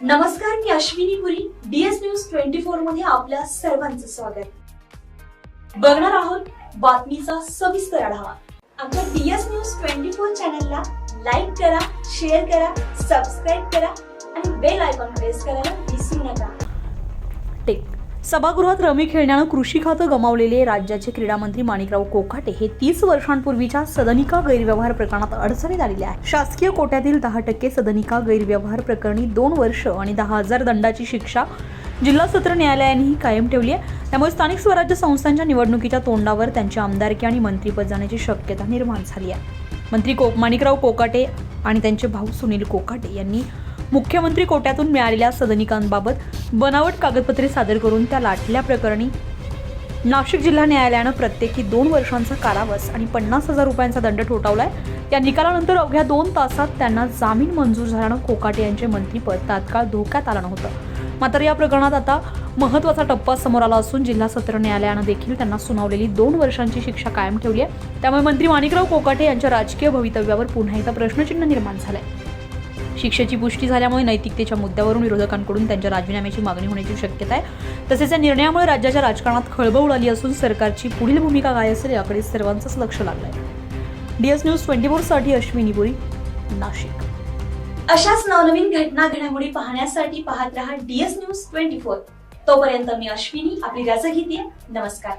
नमस्कार, मी अश्विनी पुरी. DS news 24 मध्ये आपल्या सर्वांचं स्वागत. बघणार आहोत बातमीचा सविस्तर आढावा. आमच्या DS न्यूज 24 चॅनलला लाईक करा, शेअर करा, सबस्क्राईब करा आणि बेल आयकॉन प्रेस करायला विसरू नका. सभागृहात रमी खेळण्यानं कृषी खातं गमावलेले राज्याचे क्रीडा मंत्री माणिकराव कोकाटे हे 30 वर्षांपूर्वीच्या सदनिका गैरव्यवहार प्रकरणात अडचणीत आलेले आहे. शासकीय कोट्यातील 10% सदनिका गैरव्यवहार प्रकरणी 2 वर्ष आणि 10,000 दंडाची शिक्षा जिल्हा सत्र न्यायालयानेही कायम ठेवली आहे. त्यामुळे स्थानिक स्वराज्य संस्थांच्या निवडणुकीच्या तोंडावर त्यांची आमदारकी आणि मंत्रीपद जाण्याची शक्यता निर्माण झाली आहे. मंत्री माणिकराव कोकाटे आणि त्यांचे भाऊ सुनील कोकाटे यांनी मुख्यमंत्री कोट्यातून मिळालेल्या सदनिकांबाबत बनावट कागदपत्रे सादर करून त्या लाटल्या प्रकरणी नाशिक जिल्हा न्यायालयानं प्रत्येकी 2 वर्षांचा कारावास आणि 50,000 रुपयांचा दंड ठोठावलाय. या निकालानंतर अवघ्या 2 तासात त्यांना जामीन मंजूर झाल्यानं कोकाटे यांचे मंत्रीपद तात्काळ धोक्यात आलं नव्हतं. मात्र या प्रकरणात आता महत्त्वाचा टप्पा समोर आला असून जिल्हा सत्र न्यायालयानं देखील त्यांना सुनावलेली 2 वर्षांची शिक्षा कायम ठेवली आहे. त्यामुळे मंत्री माणिकराव कोकाटे यांच्या राजकीय भवितव्यावर पुन्हा एकदा प्रश्नचिन्ह निर्माण झालंय. शिक्षेची पुष्टी झाल्यामुळे नैतिकतेच्या मुद्द्यावरून विरोधकांकडून त्यांच्या राजीनाम्याची मागणी होण्याची शक्यता आहे. तसेच या निर्णयामुळे राज्याच्या राजकारणात खळबळ उडाली असून सरकारची पुढील भूमिका काय असेल याकडे सर्वांचंच लक्ष लागलंय. DS न्यूज 24 साठी अश्विनी पुरी, नाशिक. अशाच नवनवीन घडामोडी पाहण्यासाठी पाहत रहा DS न्यूज 24. तोपर्यंत मी अश्विनी आपली रजा घेते. नमस्कार.